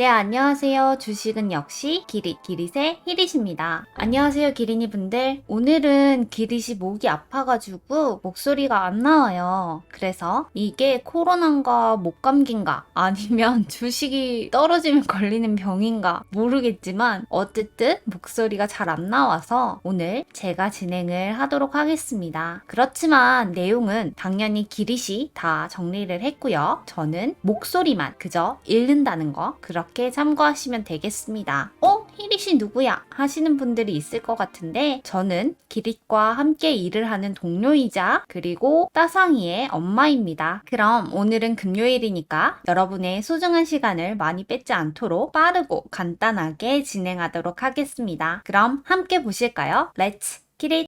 네, 안녕하세요. 주식은 역시 기릿의 히릿입니다. 안녕하세요, 기린이 분들. 오늘은 기릿이 목이 아파가지고 목소리가 안 나와요. 그래서 이게 코로나인가 목감기인가 아니면 주식이 떨어지면 걸리는 병인가 모르겠지만 어쨌든 목소리가 잘 안 나와서 오늘 제가 진행을 하도록 하겠습니다. 그렇지만 내용은 당연히 기릿이 다 정리를 했고요. 저는 목소리만 그저 읽는다는 거 그렇게 참고하시면 되겠습니다. 히릿이 누구야? 하시는 분들이 있을 것 같은데 저는 기릿과 함께 일을 하는 동료이자 그리고 따상이의 엄마입니다. 그럼 오늘은 금요일이니까 여러분의 소중한 시간을 많이 뺏지 않도록 빠르고 간단하게 진행하도록 하겠습니다. 그럼 함께 보실까요? 렛츠 기릿!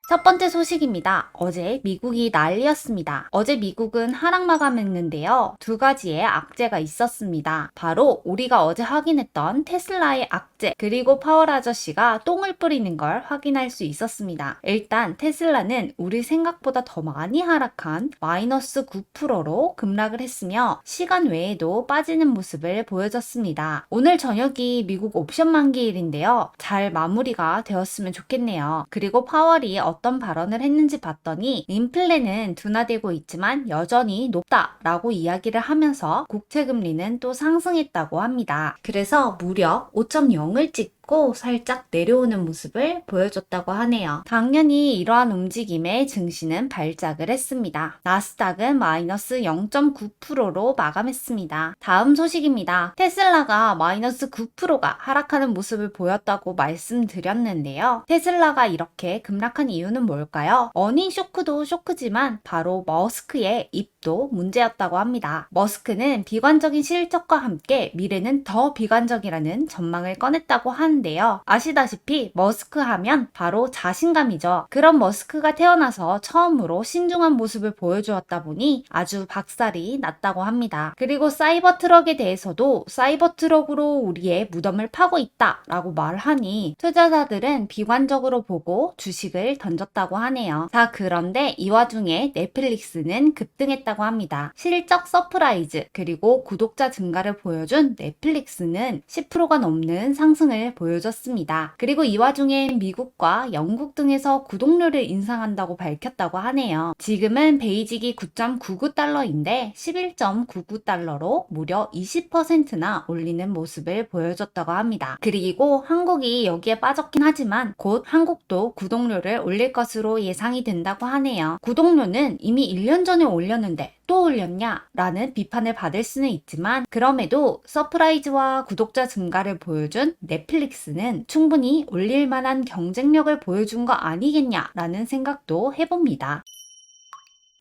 첫 번째 소식입니다. 어제 미국이 난리였습니다. 어제 미국은 하락 마감했는데요. 두 가지의 악재가 있었습니다. 바로 우리가 어제 확인했던 테슬라의 악재, 그리고 파월 아저씨가 똥을 뿌리는 걸 확인할 수 있었습니다. 일단 테슬라는 우리 생각보다 더 많이 하락한 마이너스 9%로 급락을 했으며 시간 외에도 빠지는 모습을 보여줬습니다. 오늘 저녁이 미국 옵션 만기일인데요. 잘 마무리가 되었으면 좋겠네요. 그리고 파월이 어떤 발언을 했는지 봤더니 인플레는 둔화되고 있지만 여전히 높다라고 이야기를 하면서 국채 금리는 또 상승했다고 합니다. 그래서 무려 5.0을 찍고 살짝 내려오는 모습을 보여줬다고 하네요. 당연히 이러한 움직임에 증시는 발작을 했습니다. 나스닥은 마이너스 0.9%로 마감했습니다. 다음 소식입니다. 테슬라가 마이너스 9%가 하락하는 모습을 보였다고 말씀드렸는데요. 테슬라가 이렇게 급락한 이유는 뭘까요? 어닝 쇼크도 쇼크지만 바로 머스크의 입도 문제였다고 합니다. 머스크는 비관적인 실적과 함께 미래는 더 비관적이라는 전망을 꺼냈다고 하는데요. 아시다시피 머스크 하면 바로 자신감이죠. 그런 머스크가 태어나서 처음으로 신중한 모습을 보여주었다 보니 아주 박살이 났다고 합니다. 그리고 사이버 트럭에 대해서도 사이버 트럭으로 우리의 무덤을 파고 있다 라고 말하니 투자자들은 비관적으로 보고 주식을 던졌다고 하네요. 자, 그런데 이 와중에 넷플릭스는 급등했다고 합니다. 실적 서프라이즈 그리고 구독자 증가를 보여준 넷플릭스는 10%가 넘는 상승을 보여줬습니다. 그리고 이 와중에 미국과 영국 등에서 구독료를 인상한다고 밝혔다고 하네요. 지금은 베이직이 9.99달러인데 11.99달러로 무려 20%나 올리는 모습을 보여줬다고 합니다. 그리고 한국이 여기에 빠졌긴 하지만 곧 한국도 구독료를 올릴 것으로 예상이 된다고 하네요. 구독료는 이미 1년 전에 올렸는데 또 올렸냐? 라는 비판을 받을 수는 있지만 그럼에도 서프라이즈와 구독자 증가를 보여준 넷플릭스는 충분히 올릴 만한 경쟁력을 보여준 거 아니겠냐? 라는 생각도 해봅니다.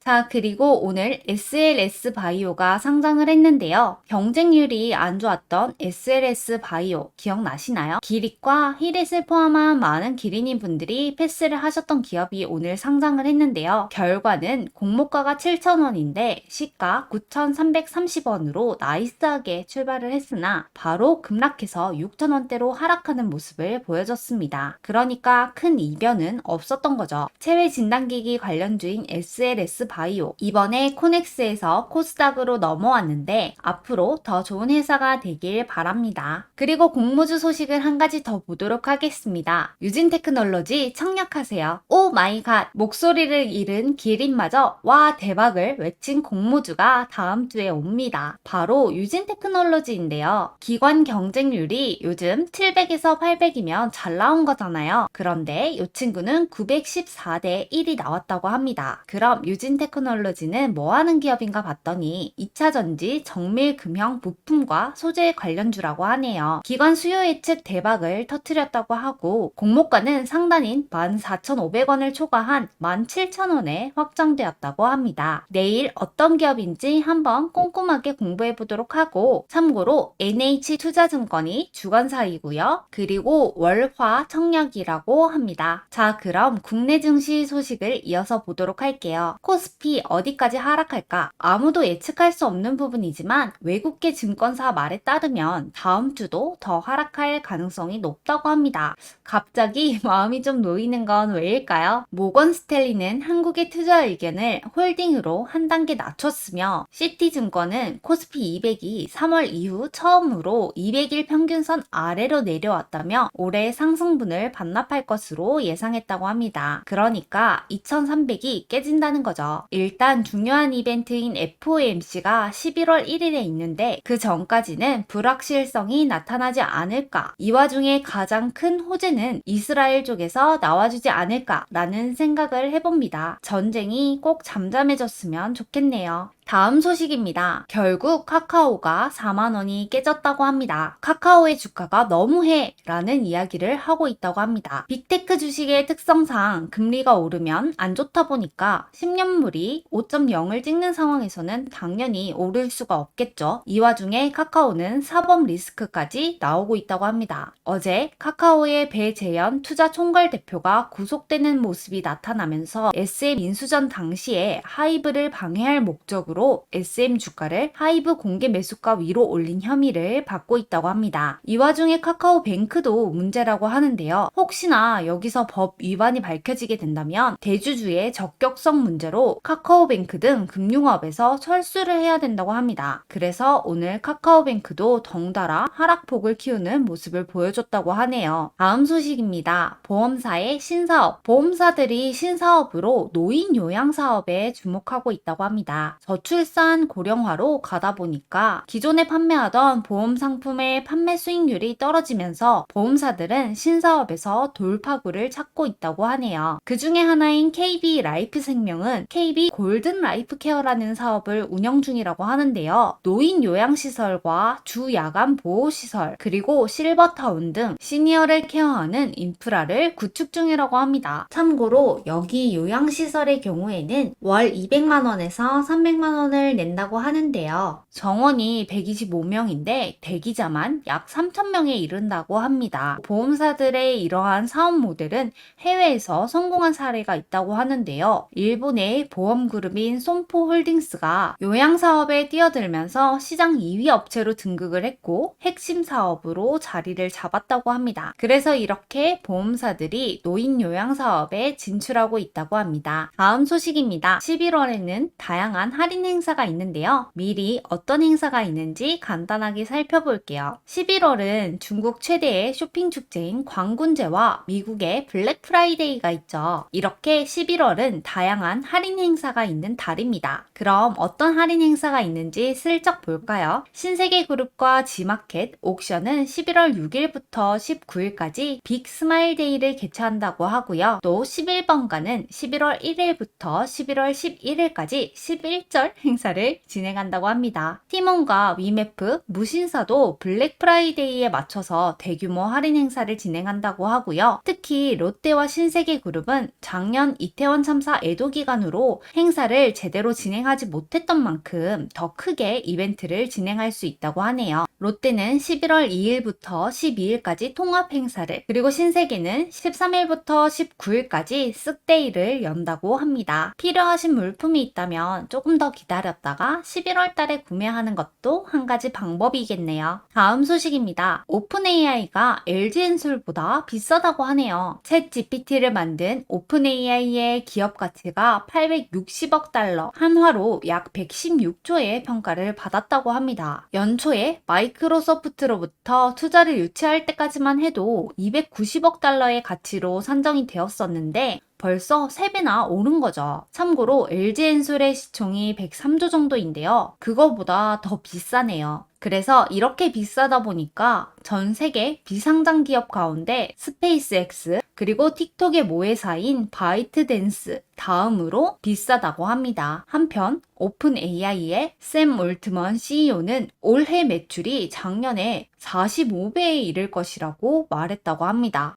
자, 그리고 오늘 SLS 바이오가 상장을 했는데요. 경쟁률이 안 좋았던 SLS 바이오 기억나시나요? 기릿과 히릿을 포함한 많은 기린이 분들이 패스를 하셨던 기업이 오늘 상장을 했는데요. 결과는 공모가가 7,000원인데 시가 9,330원으로 나이스하게 출발을 했으나 바로 급락해서 6,000원대로 하락하는 모습을 보여줬습니다. 그러니까 큰 이변은 없었던 거죠. 체외 진단기기 관련주인 SLS 바이오 이번에 코넥스에서 코스닥으로 넘어왔는데 앞으로 더 좋은 회사가 되길 바랍니다. 그리고 공모주 소식을 한 가지 더 보도록 하겠습니다. 유진테크놀로지 청약하세요. 오 마이 갓, 목소리를 잃은 기린마저 와 대박을 외친 공모주가 다음 주에 옵니다. 바로 유진테크놀로지인데요. 기관 경쟁률이 요즘 700에서 800이면 잘 나온 거잖아요. 그런데 이 친구는 914대 1이 나왔다고 합니다. 그럼 유진테크놀로지는 뭐 하는 기업인가 봤더니 2차전지 정밀금형 부품과 소재 관련주라고 하네요. 기관 수요 예측 대박을 터뜨렸다고 하고 공모가는 상단인 14,500원을 초과한 17,000원에 확정되었다고 합니다. 내일 어떤 기업인지 한번 꼼꼼하게 공부해 보도록 하고 참고로 NH투자증권이 주관사이고요. 그리고 월화 청약이라고 합니다. 자, 그럼 국내 증시 소식을 이어서 보도록 할게요. 코스피 코스피 어디까지 하락할까? 아무도 예측할 수 없는 부분이지만 외국계 증권사 말에 따르면 다음 주도 더 하락할 가능성이 높다고 합니다. 갑자기 마음이 좀 놓이는 건 왜일까요? 모건 스탠리는 한국의 투자 의견을 홀딩으로 한 단계 낮췄으며 시티증권은 코스피 200이 3월 이후 처음으로 200일 평균선 아래로 내려왔다며 올해 상승분을 반납할 것으로 예상했다고 합니다. 그러니까 2300이 깨진다는 거죠. 일단 중요한 이벤트인 FOMC가 11월 1일에 있는데 그 전까지는 불확실성이 나타나지 않을까? 이 와중에 가장 큰 호재는 이스라엘 쪽에서 나와주지 않을까라는 생각을 해봅니다. 전쟁이 꼭 잠잠해졌으면 좋겠네요. 다음 소식입니다. 결국 카카오가 4만 원이 깨졌다고 합니다. 카카오의 주가가 너무해 라는 이야기를 하고 있다고 합니다. 빅테크 주식의 특성상 금리가 오르면 안 좋다 보니까 10년물이 5.0을 찍는 상황에서는 당연히 오를 수가 없겠죠. 이 와중에 카카오는 사법 리스크까지 나오고 있다고 합니다. 어제 카카오의 배재현 투자총괄 대표가 구속되는 모습이 나타나면서 SM 인수전 당시에 하이브를 방해할 목적으로 SM 주가를 하이브 공개 매수가 위로 올린 혐의를 받고 있다고 합니다. 이 와중에 카카오뱅크도 문제라고 하는데요. 혹시나 여기서 법 위반이 밝혀지게 된다면 대주주의 적격성 문제로 카카오뱅크 등 금융업에서 철수를 해야 된다고 합니다. 그래서 오늘 카카오뱅크도 덩달아 하락폭을 키우는 모습을 보여줬다고 하네요. 다음 소식입니다. 보험사의 신사업. 보험사들이 신사업으로 노인 요양 사업에 주목하고 있다고 합니다. 저출산 고령화로 가다 보니까 기존에 판매하던 보험 상품의 판매 수익률이 떨어지면서 보험사들은 신사업에서 돌파구를 찾고 있다고 하네요. 그 중에 하나인 KB 라이프 생명은 KB 골든 라이프 케어라는 사업을 운영 중이라고 하는데요. 노인 요양시설과 주 야간 보호시설 그리고 실버타운 등 시니어를 케어하는 인프라를 구축 중이라고 합니다. 참고로 여기 요양시설의 경우에는 월 200만 원에서 300만 원을 낸다고 하는데요. 정원이 125명인데 대기자만 약 3,000명에 이른다고 합니다. 보험사들의 이러한 사업 모델은 해외에서 성공한 사례가 있다고 하는데요. 일본의 보험그룹인 솜포홀딩스가 요양사업에 뛰어들면서 시장 2위 업체로 등극을 했고 핵심 사업으로 자리를 잡았다고 합니다. 그래서 이렇게 보험사들이 노인 요양사업에 진출하고 있다고 합니다. 다음 소식입니다. 11월에는 다양한 할인 행사가 있는데요. 미리 어떤 행사가 있는지 간단하게 살펴볼게요. 11월은 중국 최대의 쇼핑 축제인 광군제와 미국의 블랙 프라이데이가 있죠. 이렇게 11월은 다양한 할인 행사가 있는 달입니다. 그럼 어떤 할인 행사가 있는지 슬쩍 볼까요? 신세계그룹과 지마켓, 옥션은 11월 6일부터 19일까지 빅 스마일 데이를 개최한다고 하고요. 또 11번가는 11월 1일부터 11월 11일까지 11절 행사를 진행한다고 합니다. 티몬과 위메프, 무신사도 블랙 프라이데이에 맞춰서 대규모 할인 행사를 진행한다고 하고요. 특히 롯데와 신세계그룹은 작년 이태원 참사 애도 기간으로 행사를 제대로 진행하지 못했던 만큼 더 크게 이벤트를 진행할 수 있다고 하네요. 롯데는 11월 2일부터 12일까지 통합 행사를, 그리고 신세계는 13일부터 19일까지 쓱데이를 연다고 합니다. 필요하신 물품이 있다면 조금 더 기다렸다가 11월 달에 구매하는 것도 한 가지 방법이겠네요. 다음 소식입니다. 오픈AI가 LG엔솔보다 비싸다고 하네요. 챗 GPT를 만든 오픈AI의 기업 가치가 860억 달러, 한화로 약 116조의 평가를 받았다고 합니다. 연초에 마이크로소프트로부터 투자를 유치할 때까지만 해도 290억 달러의 가치로 산정이 되었었는데 벌써 3배나 오른 거죠. 참고로 LG엔솔의 시총이 103조 정도인데요. 그거보다 더 비싸네요. 그래서 이렇게 비싸다 보니까 전 세계 비상장 기업 가운데 스페이스X 그리고 틱톡의 모회사인 바이트댄스 다음으로 비싸다고 합니다. 한편 오픈AI의 샘 올트먼 CEO는 올해 매출이 작년에 45배에 이를 것이라고 말했다고 합니다.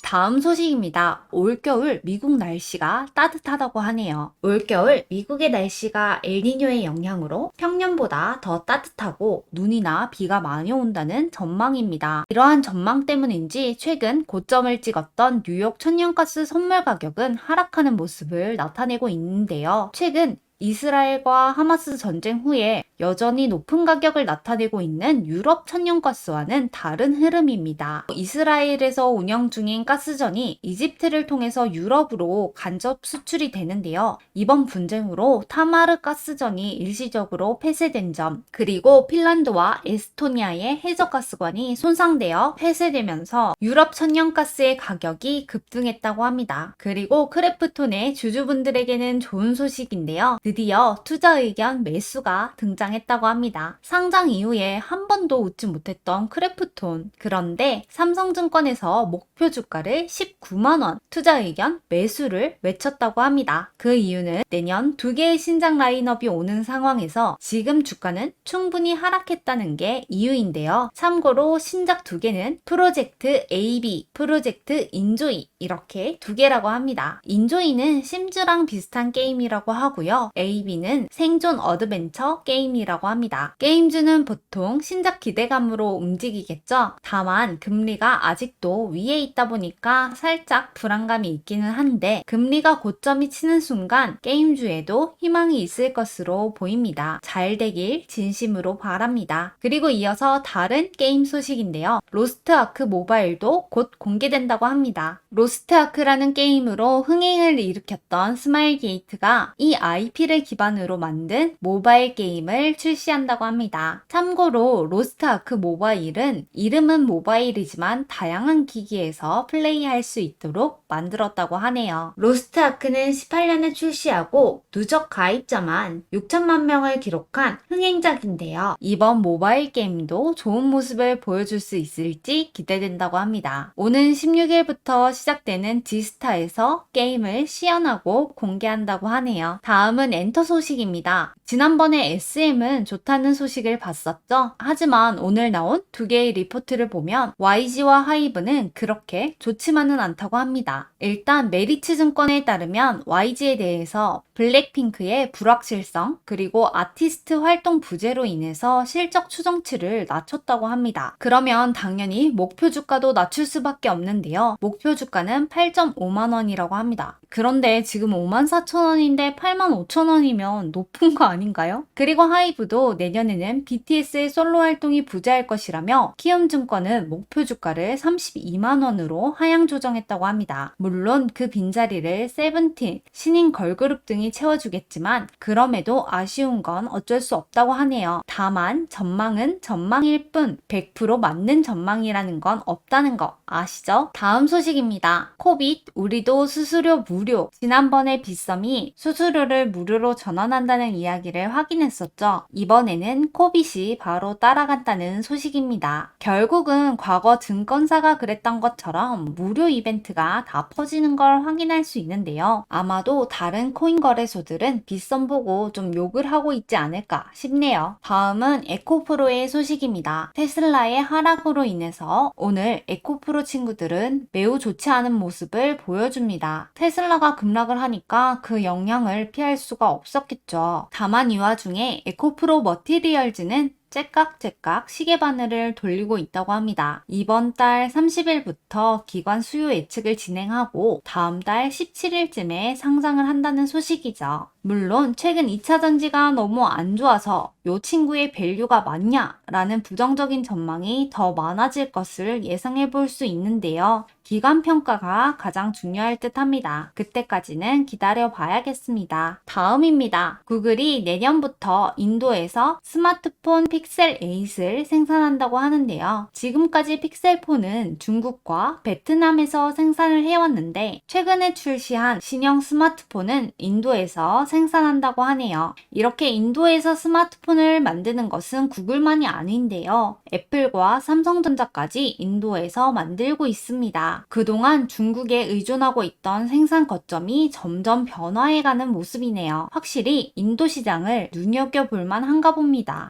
다음 소식입니다. 올겨울 미국 날씨가 따뜻하다고 하네요. 올겨울 미국의 날씨가 엘니뇨의 영향으로 평년보다 더 따뜻하고 눈이나 비가 많이 온다는 전망입니다. 이러한 전망 때문인지 최근 고점을 찍었던 뉴욕 천연가스 선물 가격은 하락하는 모습을 나타내고 있는데요. 최근 이스라엘과 하마스 전쟁 후에 여전히 높은 가격을 나타내고 있는 유럽 천연가스와는 다른 흐름입니다. 이스라엘에서 운영 중인 가스전이 이집트를 통해서 유럽으로 간접 수출이 되는데요. 이번 분쟁으로 타마르 가스전이 일시적으로 폐쇄된 점, 그리고 핀란드와 에스토니아의 해저가스관이 손상되어 폐쇄되면서 유럽 천연가스의 가격이 급등했다고 합니다. 그리고 크래프톤의 주주분들에게는 좋은 소식인데요. 드디어 투자 의견 매수가 등장했다고 합니다. 상장 이후에 한 번도 웃지 못했던 크래프톤. 그런데 삼성증권에서 목표 주가를 19만원, 투자 의견 매수를 외쳤다고 합니다. 그 이유는 내년 2개의 신작 라인업이 오는 상황에서 지금 주가는 충분히 하락했다는 게 이유인데요. 참고로 신작 2개는 프로젝트 AB, 프로젝트 인조이 이렇게 2개라고 합니다. 인조이는 심즈랑 비슷한 게임이라고 하고요. AB는 생존 어드벤처 게임이라고 합니다. 게임주는 보통 신작 기대감으로 움직이겠죠. 다만 금리가 아직도 위에 있다 보니까 살짝 불안감이 있기는 한데 금리가 고점이 치는 순간 게임주에도 희망이 있을 것으로 보입니다. 잘 되길 진심으로 바랍니다. 그리고 이어서 다른 게임 소식인데요. 로스트 아크 모바일도 곧 공개된다고 합니다. 로스트 아크라는 게임으로 흥행을 일으켰던 스마일 게이트가 이 IP를 기반으로 만든 모바일 게임을 출시한다고 합니다. 참고로 로스트 아크 모바일은 이름은 모바일이지만 다양한 기기에서 플레이할 수 있도록 만들었다고 하네요. 로스트 아크는 18년에 출시하고 누적 가입자만 6천만 명을 기록한 흥행작인데요. 이번 모바일 게임도 좋은 모습을 보여줄 수 있을지 기대된다고 합니다. 오는 16일부터 시작되는 지스타에서 게임을 시연하고 공개한다고 하네요. 다음은 엔터 소식입니다. 지난번에 SM은 좋다는 소식을 봤었죠? 하지만 오늘 나온 2개의 리포트를 보면 YG와 하이브는 그렇게 좋지만은 않다고 합니다. 일단 메리츠 증권에 따르면 YG에 대해서 블랙핑크의 불확실성 그리고 아티스트 활동 부재로 인해서 실적 추정치를 낮췄다고 합니다. 그러면 당연히 목표 주가도 낮출 수밖에 없는데요. 목표 주가는 8.5만원이라고 합니다. 그런데 지금 54,000원인데 85,000원이면 높은 거 아닌가요? 그리고 하이브도 내년에는 BTS의 솔로 활동이 부재할 것이라며 키움증권은 목표 주가를 32만원으로 하향 조정했다고 합니다. 물론 그 빈자리를 세븐틴, 신인 걸그룹 등이 채워주겠지만 그럼에도 아쉬운 건 어쩔 수 없다고 하네요. 다만 전망은 전망일 뿐 100% 맞는 전망이라는 건 없다는 거 아시죠? 다음 소식입니다. 코빗 우리도 수수료 무료. 지난번에 빗썸이 수수료를 무료로 전환한다는 이야기를 확인했었죠. 이번에는 코빗이 바로 따라간다는 소식입니다. 결국은 과거 증권사가 그랬던 것처럼 무료 이벤트가 다 퍼지는 걸 확인할 수 있는데요. 아마도 다른 코인 거래소들은 빗썸 보고 좀 욕을 하고 있지 않을까 싶네요. 다음은 에코프로의 소식입니다. 테슬라의 하락으로 인해서 오늘 에코프로 친구들은 매우 좋지 않은 모습을 보여줍니다. 테슬라가 급락을 하니까 그 영향을 피할 수가 없었겠죠. 다만 이 와중에 에코프로 머티리얼즈는 째깍째깍 시계 바늘을 돌리고 있다고 합니다. 이번 달 30일부터 기관 수요 예측을 진행하고 다음 달 17일쯤에 상장을 한다는 소식이죠. 물론 최근 2차 전지가 너무 안 좋아서 요 친구의 밸류가 맞냐? 라는 부정적인 전망이 더 많아질 것을 예상해 볼 수 있는데요. 기관 평가가 가장 중요할 듯 합니다. 그때까지는 기다려 봐야겠습니다. 다음입니다. 구글이 내년부터 인도에서 스마트폰 픽셀 8을 생산한다고 하는데요. 지금까지 픽셀4는 중국과 베트남에서 생산을 해왔는데 최근에 출시한 신형 스마트폰은 인도에서 생산한다고 하네요. 이렇게 인도에서 스마트폰을 만드는 것은 구글만이 아닌데요. 애플과 삼성전자까지 인도에서 만들고 있습니다. 그동안 중국에 의존하고 있던 생산 거점이 점점 변화해가는 모습이네요. 확실히 인도 시장을 눈여겨볼 만한가 봅니다.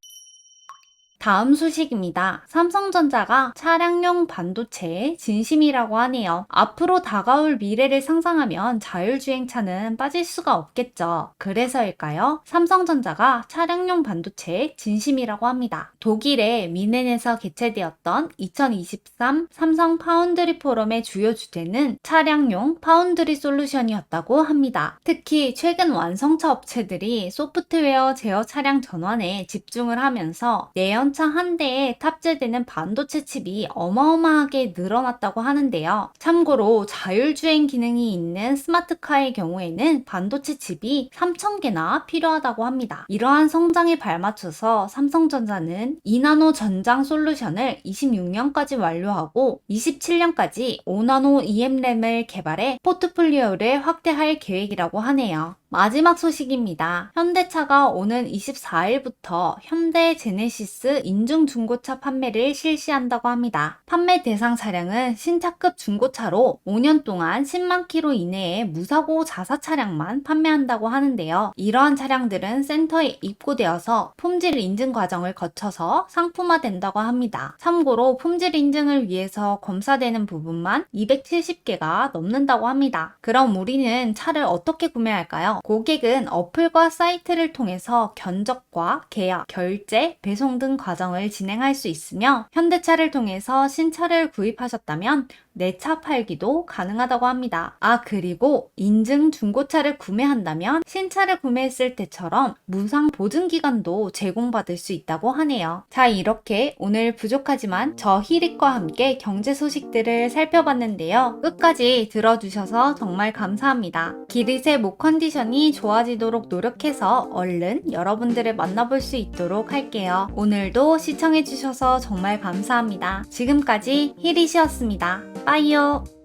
다음 소식입니다. 삼성전자가 차량용 반도체의 진심이라고 하네요. 앞으로 다가올 미래를 상상하면 자율주행차는 빠질 수가 없겠죠. 그래서일까요? 삼성전자가 차량용 반도체의 진심이라고 합니다. 독일의 미넨에서 개최되었던 2023 삼성 파운드리 포럼의 주요 주제는 차량용 파운드리 솔루션이었다고 합니다. 특히 최근 완성차 업체들이 소프트웨어 제어 차량 전환에 집중을 하면서 내연 차 한 대에 탑재되는 반도체 칩이 어마어마하게 늘어났다고 하는데요. 참고로 자율주행 기능이 있는 스마트카의 경우에는 반도체 칩이 3,000개나 필요하다고 합니다. 이러한 성장에 발맞춰서 삼성전자는 2나노 전장 솔루션을 26년까지 완료하고 27년까지 5나노 EMRAM을 개발해 포트폴리오를 확대할 계획이라고 하네요. 마지막 소식입니다. 현대차가 오는 24일부터 현대 제네시스 인증 중고차 판매를 실시한다고 합니다. 판매 대상 차량은 신차급 중고차로 5년 동안 10만 킬로 이내의 무사고 자사 차량만 판매한다고 하는데요. 이러한 차량들은 센터에 입고되어서 품질 인증 과정을 거쳐서 상품화된다고 합니다. 참고로 품질 인증을 위해서 검사되는 부분만 270개가 넘는다고 합니다. 그럼 우리는 차를 어떻게 구매할까요? 고객은 어플과 사이트를 통해서 견적과 계약, 결제, 배송 등 과정을 진행할 수 있으며 현대차를 통해서 신차를 구입하셨다면 내차 팔기도 가능하다고 합니다. 그리고 인증 중고차를 구매한다면 신차를 구매했을 때처럼 무상 보증 기간도 제공받을 수 있다고 하네요. 자, 이렇게 오늘 부족하지만 저 히릭과 함께 경제 소식들을 살펴봤는데요. 끝까지 들어주셔서 정말 감사합니다. 기릿의 목 컨디션이 좋아지도록 노력해서 얼른 여러분들을 만나볼 수 있도록 할게요. 오늘도 시청해주셔서 정말 감사합니다. 지금까지 히릿이었습니다. 빠이요.